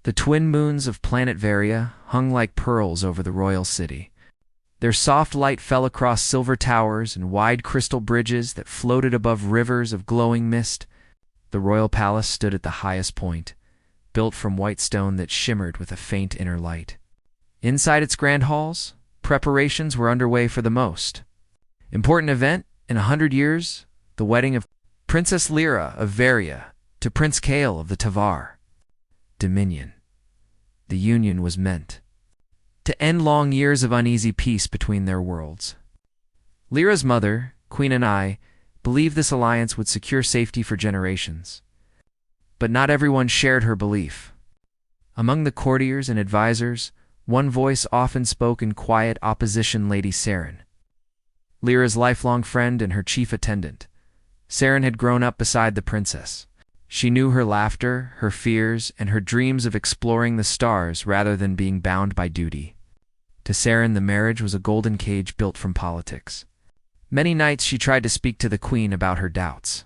The twin moons of planet Varia hung like pearls over the royal city. Their soft light fell across silver towers and wide crystal bridges that floated above rivers of glowing mist. The royal palace stood at the highest point, built from white stone that shimmered with a faint inner light. Inside its grand halls, preparations were underway for the most important event in 100 years, the wedding of Princess Lyra of Varia to Prince Kael of the Tavar Dominion. The union was meant to end long years of uneasy peace between their worlds. Lyra's mother, Queen Anai, believed this alliance would secure safety for generations. But not everyone shared her belief. Among the courtiers and advisors, one voice often spoke in quiet opposition: Lady Saren, Lyra's lifelong friend and her chief attendant. Saren had grown up beside the princess. She knew her laughter, her fears, and her dreams of exploring the stars rather than being bound by duty. To Saren, the marriage was a golden cage built from politics. Many nights she tried to speak to the queen about her doubts,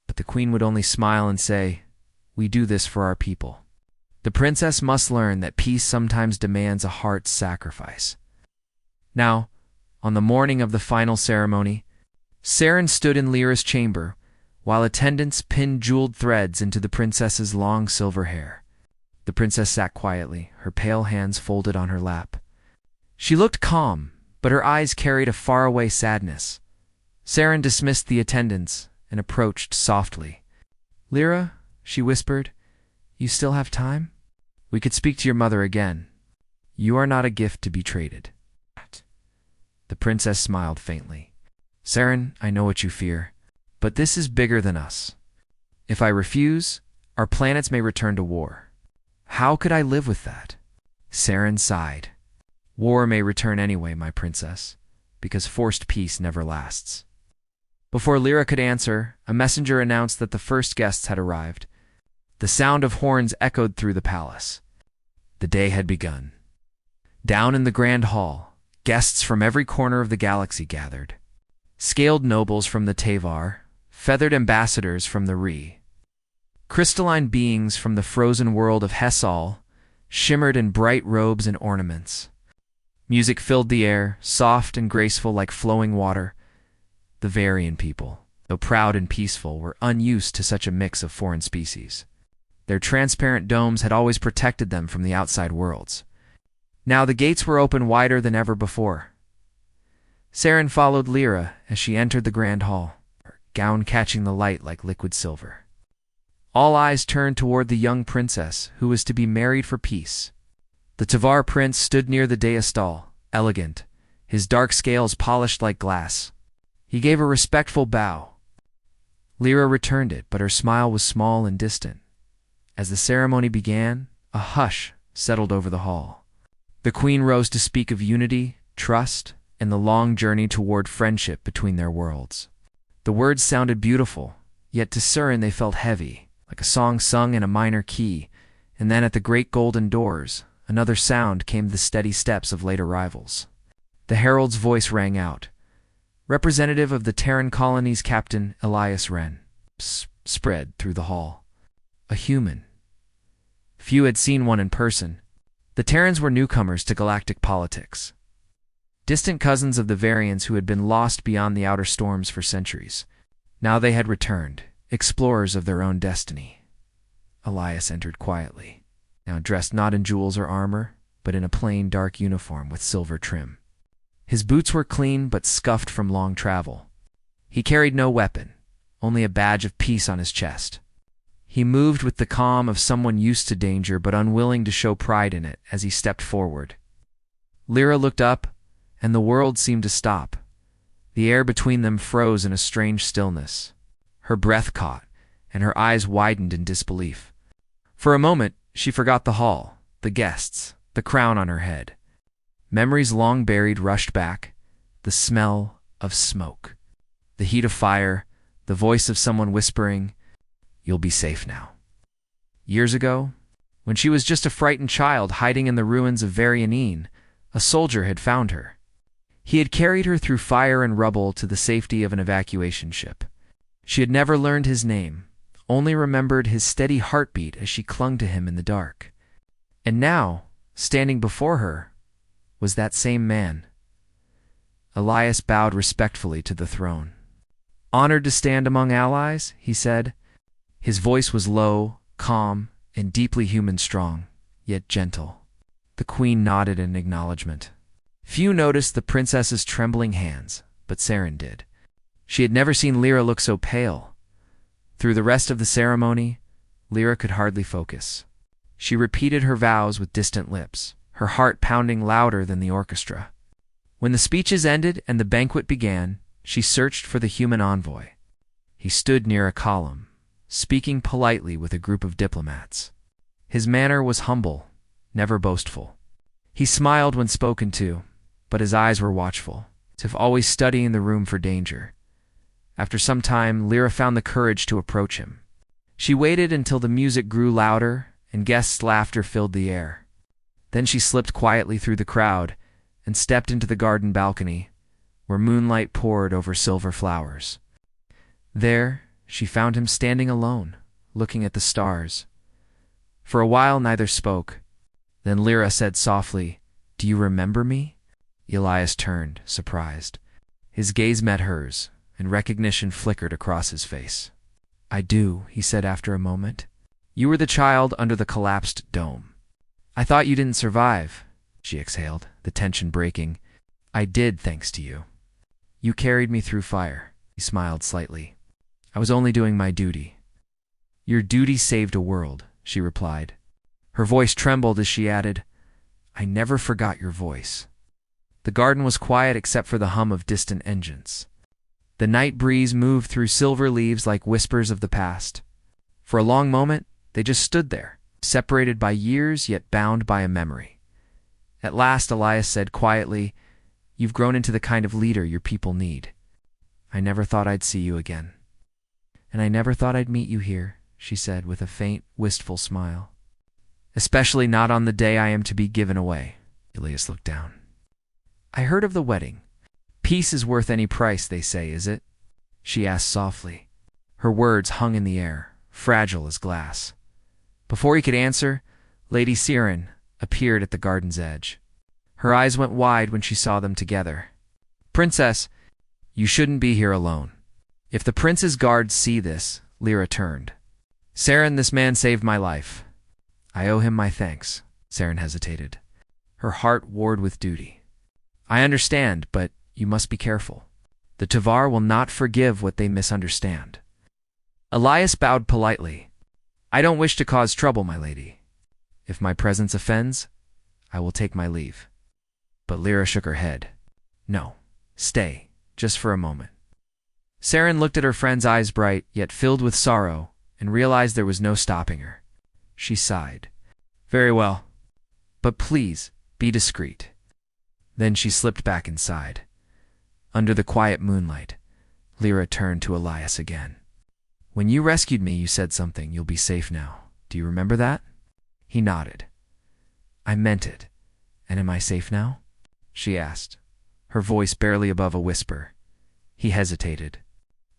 but the queen would only smile and say, "We do this for our people." The princess must learn that peace sometimes demands a heart's sacrifice. Now, on the morning of the final ceremony, Saren stood in Lyra's chamber, while attendants pinned jeweled threads into the princess's long silver hair. The princess sat quietly, her pale hands folded on her lap. She looked calm, but her eyes carried a faraway sadness. Saren dismissed the attendants and approached softly. "Lyra," she whispered, "you still have time? We could speak to your mother again. You are not a gift to be traded." The princess smiled faintly. "Saren, I know what you fear, but this is bigger than us. If I refuse, our planets may return to war. How could I live with that?" Saren sighed. "War may return anyway, my princess, because forced peace never lasts." Before Lyra could answer, a messenger announced that the first guests had arrived. The sound of horns echoed through the palace. The day had begun. Down in the grand hall, guests from every corner of the galaxy gathered. Scaled nobles from the Tavar, feathered ambassadors from the Re, crystalline beings from the frozen world of Hessal shimmered in bright robes and ornaments. Music filled the air, soft and graceful like flowing water. The Varian people, though proud and peaceful, were unused to such a mix of foreign species. Their transparent domes had always protected them from the outside worlds. Now the gates were open wider than ever before. Saren followed Lyra as she entered the grand hall, her gown catching the light like liquid silver. All eyes turned toward the young princess who was to be married for peace. The Tavar prince stood near the daystal, elegant, his dark scales polished like glass. He gave a respectful bow. Lyra returned it, but her smile was small and distant. As the ceremony began, a hush settled over the hall. The queen rose to speak of unity, trust, and the long journey toward friendship between their worlds. The words sounded beautiful, yet to Saren they felt heavy, like a song sung in a minor key. And then at the great golden doors, another sound came, the steady steps of late arrivals. The herald's voice rang out. Representative of the Terran colony's Captain Elias Wren spread through the hall. A human. Few had seen one in person. The Terrans were newcomers to galactic politics. Distant cousins of the Varians who had been lost beyond the outer storms for centuries. Now they had returned, explorers of their own destiny. Elias entered quietly, now dressed not in jewels or armor, but in a plain dark uniform with silver trim. His boots were clean but scuffed from long travel. He carried no weapon, only a badge of peace on his chest. He moved with the calm of someone used to danger but unwilling to show pride in it as he stepped forward. Lyra looked up, and the world seemed to stop. The air between them froze in a strange stillness. Her breath caught, and her eyes widened in disbelief. For a moment, she forgot the hall, the guests, the crown on her head. Memories long buried rushed back, the smell of smoke, the heat of fire, the voice of someone whispering, "You'll be safe now." Years ago, when she was just a frightened child hiding in the ruins of Varianine, a soldier had found her. He had carried her through fire and rubble to the safety of an evacuation ship. She had never learned his name, only remembered his steady heartbeat as she clung to him in the dark. And now, standing before her, was that same man. Elias bowed respectfully to the throne. "Honored to stand among allies," he said. His voice was low, calm, and deeply human strong, yet gentle. The queen nodded in acknowledgement. Few noticed the princess's trembling hands, but Saren did. She had never seen Lyra look so pale. Through the rest of the ceremony, Lyra could hardly focus. She repeated her vows with distant lips, her heart pounding louder than the orchestra. When the speeches ended and the banquet began, she searched for the human envoy. He stood near a column, speaking politely with a group of diplomats. His manner was humble, never boastful. He smiled when spoken to, but his eyes were watchful, as if always studying the room for danger. After some time, Lyra found the courage to approach him. She waited until the music grew louder and guests' laughter filled the air. Then she slipped quietly through the crowd and stepped into the garden balcony, where moonlight poured over silver flowers. There, she found him standing alone, looking at the stars. For a while neither spoke. Then Lyra said softly, "Do you remember me?" Elias turned, surprised. His gaze met hers, and recognition flickered across his face. "I do," he said after a moment. "You were the child under the collapsed dome." "I thought you didn't survive," she exhaled, the tension breaking. "I did, thanks to you. You carried me through fire." He smiled slightly. "I was only doing my duty." "Your duty saved a world," she replied. Her voice trembled as she added, "I never forgot your voice." The garden was quiet except for the hum of distant engines. The night breeze moved through silver leaves like whispers of the past. For a long moment, they just stood there, separated by years yet bound by a memory. At last, Elias said quietly, "You've grown into the kind of leader your people need. I never thought I'd see you again." "And I never thought I'd meet you here," she said with a faint, wistful smile. "Especially not on the day I am to be given away." Elias looked down. "I heard of the wedding. Peace is worth any price, they say, is it?" she asked softly. Her words hung in the air, fragile as glass. Before he could answer, Lady Saren appeared at the garden's edge. Her eyes went wide when she saw them together. "Princess, you shouldn't be here alone. If the prince's guards see this," Lyra turned. "Saren, this man saved my life. I owe him my thanks." Saren hesitated. Her heart warred with duty. "I understand, but you must be careful. The Tavar will not forgive what they misunderstand." Elias bowed politely. "I don't wish to cause trouble, my lady. If my presence offends, I will take my leave." But Lyra shook her head. "No, stay, just for a moment." Saren looked at her friend's eyes bright, yet filled with sorrow, and realized there was no stopping her. She sighed. "Very well, but please, be discreet." Then she slipped back inside. Under the quiet moonlight, Lyra turned to Elias again. "When you rescued me, you said something, 'You'll be safe now.' Do you remember that?" He nodded. "I meant it. And am I safe now?" she asked, her voice barely above a whisper. He hesitated.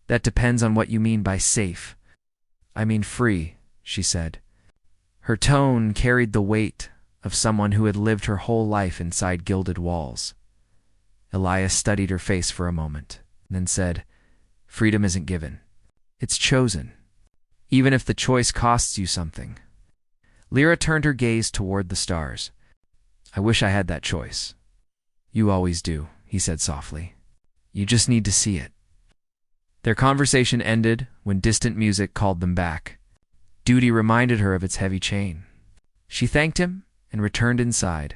"That depends on what you mean by safe." "I mean free," she said. Her tone carried the weight of someone who had lived her whole life inside gilded walls. Elias studied her face for a moment, then said, "Freedom isn't given. It's chosen, even if the choice costs you something." Lyra turned her gaze toward the stars. "I wish I had that choice." "You always do," he said softly. "You just need to see it." Their conversation ended when distant music called them back. Duty reminded her of its heavy chain. She thanked him and returned inside,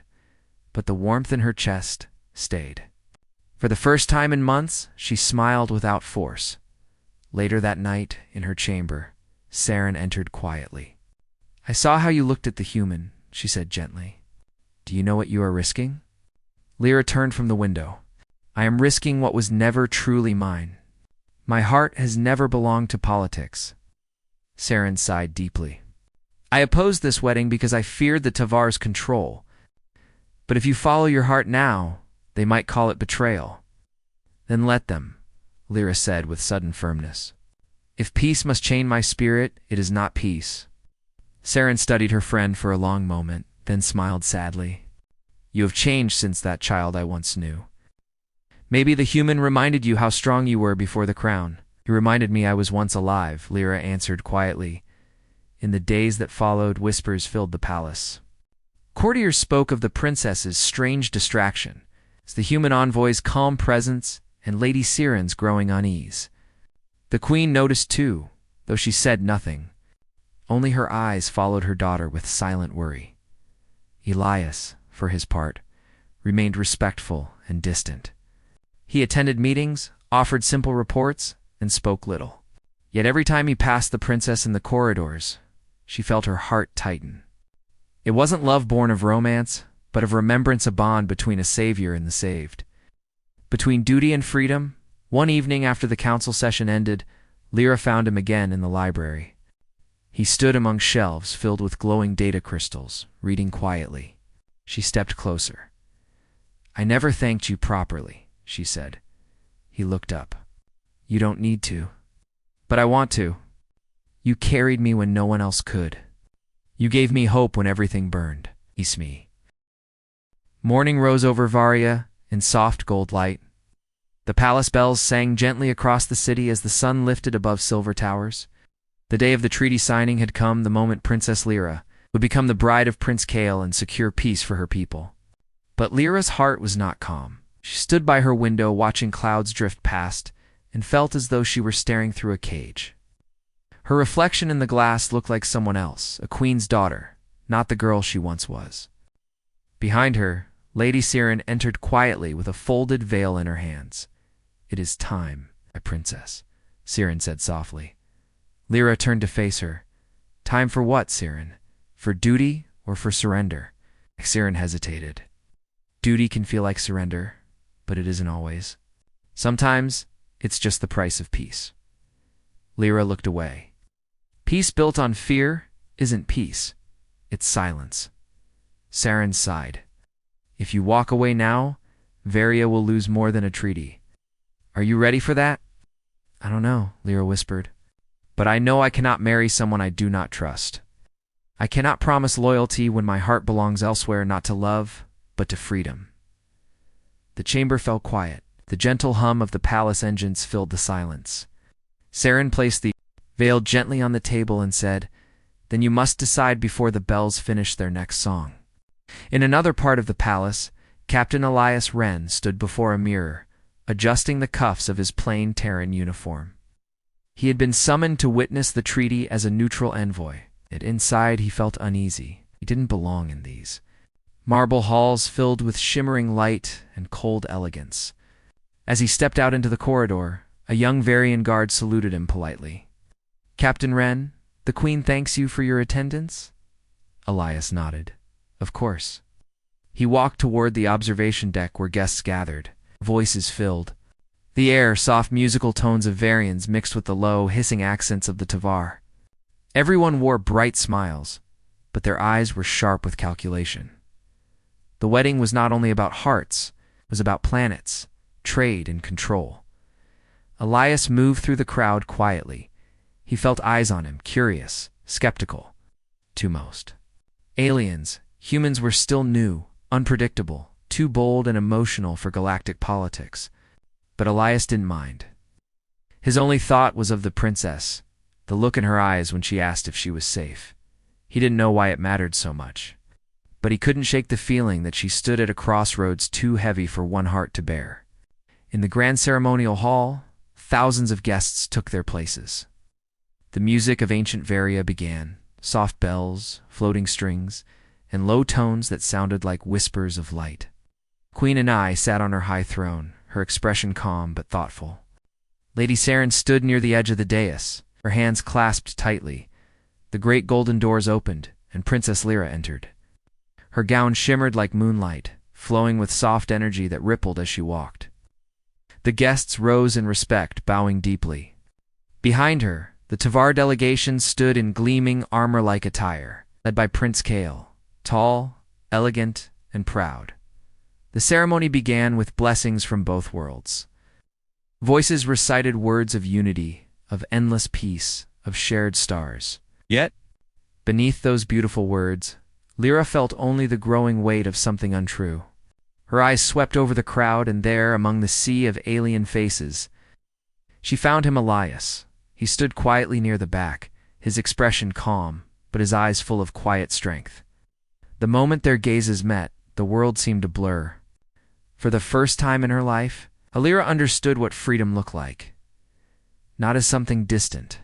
but the warmth in her chest stayed. For the first time in months, she smiled without force. Later that night, in her chamber, Saren entered quietly. "I saw how you looked at the human," she said gently. "Do you know what you are risking?" Lyra turned from the window. "I am risking what was never truly mine. My heart has never belonged to politics." Saren sighed deeply. "I opposed this wedding because I feared the Tavar's control. But if you follow your heart now, they might call it betrayal." "Then let them," Lyra said with sudden firmness. "If peace must chain my spirit, it is not peace." Saren studied her friend for a long moment, then smiled sadly. "You have changed since that child I once knew. Maybe the human reminded you how strong you were before the crown." "He reminded me I was once alive," Lyra answered quietly. In the days that followed, whispers filled the palace. Courtiers spoke of the princess's strange distraction, as the human envoy's calm presence and Lady Siren's growing unease. The queen noticed too, though she said nothing. Only her eyes followed her daughter with silent worry. Elias, for his part, remained respectful and distant. He attended meetings, offered simple reports, and spoke little. Yet every time he passed the princess in the corridors, she felt her heart tighten. It wasn't love born of romance, but of remembrance, a bond between a savior and the saved. Between duty and freedom, one evening after the council session ended, Lyra found him again in the library. He stood among shelves filled with glowing data crystals, reading quietly. She stepped closer. "I never thanked you properly," she said. He looked up. "You don't need to." "But I want to. You carried me when no one else could. You gave me hope when everything burned." Ismi. Morning rose over Varia in soft gold light. The palace bells sang gently across the city as the sun lifted above silver towers. The day of the treaty signing had come, the moment Princess Lyra would become the bride of Prince Kael and secure peace for her people. But Lyra's heart was not calm. She stood by her window watching clouds drift past and felt as though she were staring through a cage. Her reflection in the glass looked like someone else, a queen's daughter, not the girl she once was. Behind her, Lady Siren entered quietly with a folded veil in her hands. "It is time, my princess," Siren said softly. Lyra turned to face her. "Time for what, Siren? For duty or for surrender?" Siren hesitated. Duty can feel like surrender, but it isn't always. Sometimes it's just the price of peace. Lyra looked away. Peace built on fear isn't peace. It's silence. Siren sighed. "If you walk away now, Varia will lose more than a treaty. Are you ready for that?" "I don't know," Lyra whispered. "But I know I cannot marry someone I do not trust. I cannot promise loyalty when my heart belongs elsewhere, not to love, but to freedom." The chamber fell quiet. The gentle hum of the palace engines filled the silence. Siren placed the veil gently on the table and said, "Then you must decide before the bells finish their next song." In another part of the palace, Captain Elias Wren stood before a mirror, adjusting the cuffs of his plain Terran uniform. He had been summoned to witness the treaty as a neutral envoy, yet inside he felt uneasy. He didn't belong in these marble halls filled with shimmering light and cold elegance. As he stepped out into the corridor, a young Varian guard saluted him politely. "Captain Wren, the Queen thanks you for your attendance?" Elias nodded. "Of course." He walked toward the observation deck where guests gathered. Voices filled the air, soft musical tones of Varians mixed with the low, hissing accents of the Tavar. Everyone wore bright smiles, but their eyes were sharp with calculation. The wedding was not only about hearts, it was about planets, trade, and control. Elias moved through the crowd quietly. He felt eyes on him, curious, skeptical. To most aliens, humans were still new, unpredictable, too bold and emotional for galactic politics. But Elias didn't mind. His only thought was of the princess, the look in her eyes when she asked if she was safe. He didn't know why it mattered so much, but he couldn't shake the feeling that she stood at a crossroads too heavy for one heart to bear. In the grand ceremonial hall, thousands of guests took their places. The music of ancient Varia began, soft bells, floating strings, and low tones that sounded like whispers of light. Queen Anai sat on her high throne, her expression calm but thoughtful. Lady Siren stood near the edge of the dais, her hands clasped tightly. The great golden doors opened, and Princess Lyra entered. Her gown shimmered like moonlight, flowing with soft energy that rippled as she walked. The guests rose in respect, bowing deeply. Behind her, the Tavar delegation stood in gleaming armor-like attire, led by Prince Kael, tall, elegant, and proud. The ceremony began with blessings from both worlds. Voices recited words of unity, of endless peace, of shared stars. Yet, beneath those beautiful words, Lyra felt only the growing weight of something untrue. Her eyes swept over the crowd, and there, among the sea of alien faces, she found him Elias. He stood quietly near the back, his expression calm, but his eyes full of quiet strength. The moment their gazes met, the world seemed to blur. For the first time in her life, Lyra understood what freedom looked like. Not as something distant,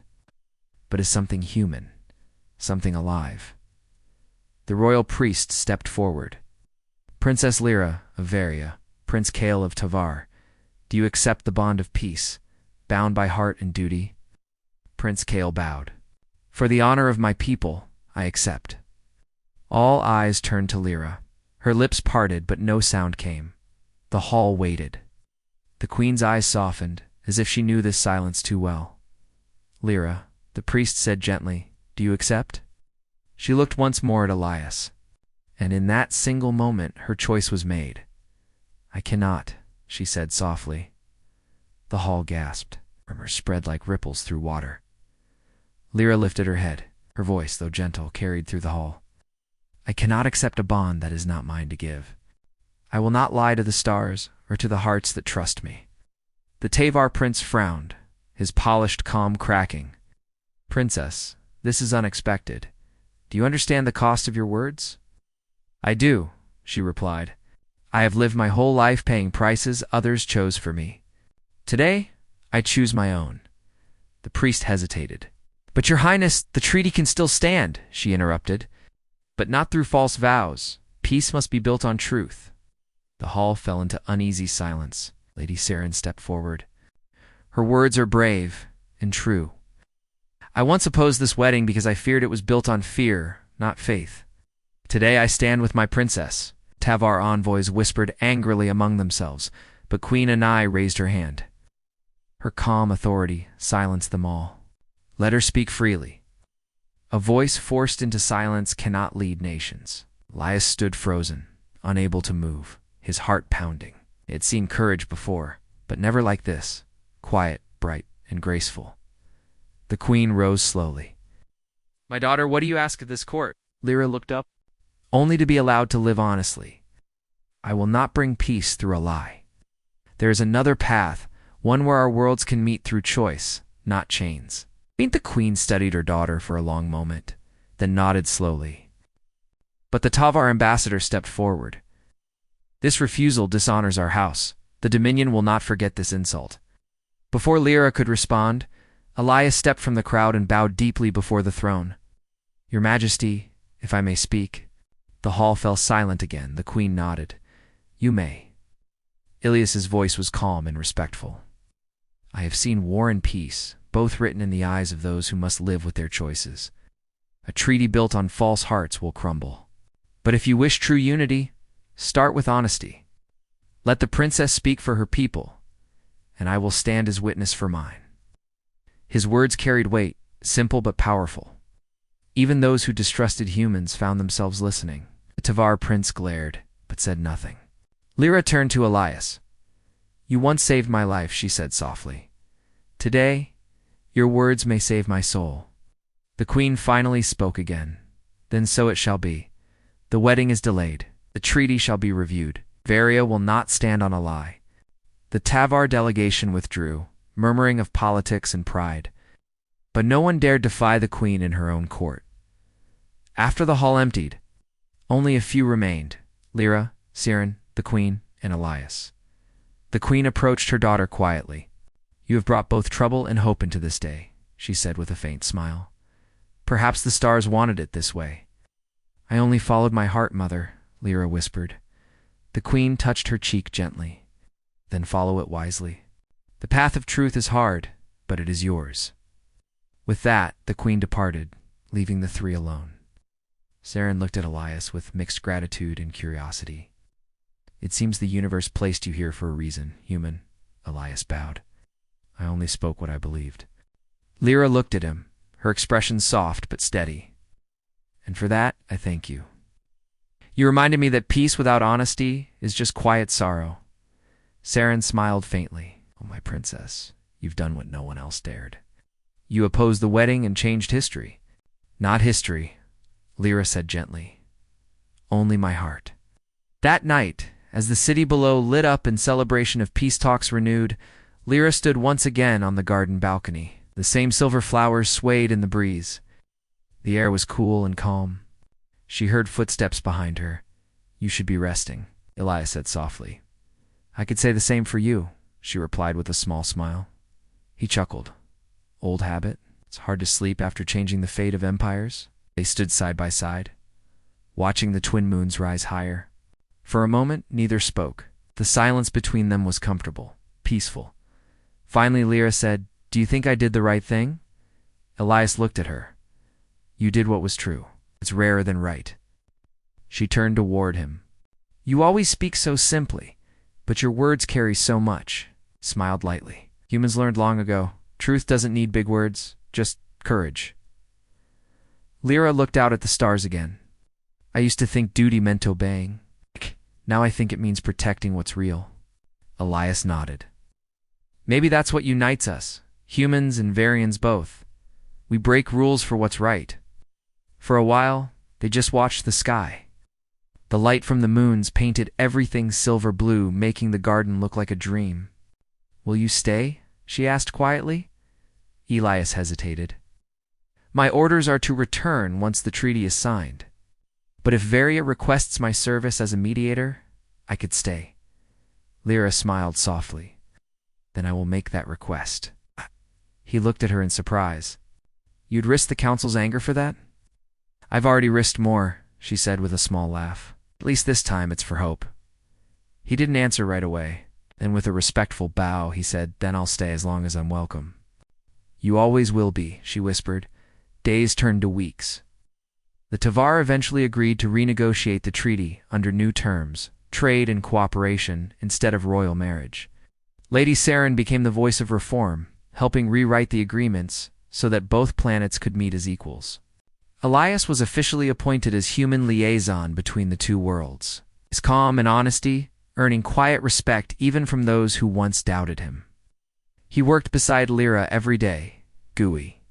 but as something human, something alive. The royal priest stepped forward. "Princess Lyra of Varia, Prince Kael of Tavar, do you accept the bond of peace, bound by heart and duty?" Prince Kael bowed. "For the honor of my people, I accept." All eyes turned to Lyra. Her lips parted, but no sound came. The hall waited. The queen's eyes softened, as if she knew this silence too well. "Lyra," the priest said gently, "do you accept?" She looked once more at Elias, and in that single moment her choice was made. "I cannot," she said softly. The hall gasped. Murmurs spread like ripples through water. Lyra lifted her head. Her voice, though gentle, carried through the hall. "I cannot accept a bond that is not mine to give. I will not lie to the stars or to the hearts that trust me." The Tavar prince frowned, his polished calm cracking. "Princess, this is unexpected. Do you understand the cost of your words?" "I do," she replied. "I have lived my whole life paying prices others chose for me. Today, I choose my own." The priest hesitated. "But your highness, the treaty can still stand," she interrupted. "But not through false vows. Peace must be built on truth." The hall fell into uneasy silence. Lady Saren stepped forward. "Her words are brave and true. I once opposed this wedding because I feared it was built on fear, not faith. Today I stand with my princess." Tavar envoys whispered angrily among themselves, but Queen Anai raised her hand. Her calm authority silenced them all. "Let her speak freely. A voice forced into silence cannot lead nations." Elias stood frozen, unable to move, his heart pounding. He had seen courage before, but never like this, quiet, bright, and graceful. The queen rose slowly. "My daughter, what do you ask of this court?" Lyra looked up. "Only to be allowed to live honestly. I will not bring peace through a lie. There is another path, one where our worlds can meet through choice, not chains." The queen studied her daughter for a long moment, then nodded slowly. But the Tavar ambassador stepped forward. "This refusal dishonors our house. The Dominion will not forget this insult." Before Lyra could respond, Elias stepped from the crowd and bowed deeply before the throne. "Your Majesty, if I may speak." The hall fell silent again. The queen nodded. "You may." Ilias's voice was calm and respectful. "I have seen war and peace, both written in the eyes of those who must live with their choices. A treaty built on false hearts will crumble. But if you wish true unity, start with honesty. Let the princess speak for her people, and I will stand as witness for mine." His words carried weight, simple but powerful. Even those who distrusted humans found themselves listening. The Tavar prince glared, but said nothing. Lyra turned to Elias. "You once saved my life," she said softly. "Today, your words may save my soul." The queen finally spoke again. "Then so it shall be. The wedding is delayed. The treaty shall be reviewed. Varia will not stand on a lie." The Tavar delegation withdrew, murmuring of politics and pride. But no one dared defy the queen in her own court. After the hall emptied, only a few remained: Lyra, Saren, the queen, and Elias. The queen approached her daughter quietly. "You have brought both trouble and hope into this day," she said with a faint smile. "Perhaps the stars wanted it this way." "I only followed my heart, mother," Lyra whispered. The queen touched her cheek gently. "Then follow it wisely. The path of truth is hard, but it is yours." With that, the queen departed, leaving the three alone. Saren looked at Elias with mixed gratitude and curiosity. "It seems the universe placed you here for a reason, human." Elias bowed. "I only spoke what I believed." Lyra looked at him, her expression soft but steady. "And for that, I thank you. You reminded me that peace without honesty is just quiet sorrow." Saren smiled faintly. "Oh, my princess, you've done what no one else dared. You opposed the wedding and changed history." "Not history," Lyra said gently. only my heart. That night, as the city below lit up in celebration of peace talks renewed, Lyra stood once again on the garden balcony. The same silver flowers swayed in the breeze. The air was cool and calm. She heard footsteps behind her. "You should be resting," Elias said softly. "I could say the same for you," she replied with a small smile. He chuckled. "Old habit. It's hard to sleep after changing the fate of empires." They stood side by side, watching the twin moons rise higher. For a moment, neither spoke. The silence between them was comfortable, peaceful. Finally, Lyra said, "Do you think I did the right thing?" Elias looked at her. "You did what was true. It's rarer than right." She turned toward him. "You always speak so simply, but your words carry so much," smiled lightly. "Humans learned long ago. Truth doesn't need big words, just courage." Lyra looked out at the stars again. "I used to think duty meant obeying. Now I think it means protecting what's real." Elias nodded. "Maybe that's what unites us, humans and Varians both. We break rules for what's right." For a while, they just watched the sky. The light from the moons painted everything silver blue, making the garden look like a dream. "Will you stay?" she asked quietly. Elias hesitated. "My orders are to return once the treaty is signed. But if Varia requests my service as a mediator, I could stay." Lyra smiled softly. "Then I will make that request." He looked at her in surprise. "You'd risk the council's anger for that?" "I've already risked more," she said with a small laugh. "At least this time it's for hope." He didn't answer right away. Then with a respectful bow, he said, "Then I'll stay as long as I'm welcome." "You always will be," she whispered. Days turned to weeks. The Tavar eventually agreed to renegotiate the treaty under new terms, trade and cooperation instead of royal marriage. Lady Saren became the voice of reform, helping rewrite the agreements so that both planets could meet as equals. Elias was officially appointed as human liaison between the two worlds, his calm and honesty earning quiet respect even from those who once doubted him. He worked beside Lyra every day, GUI,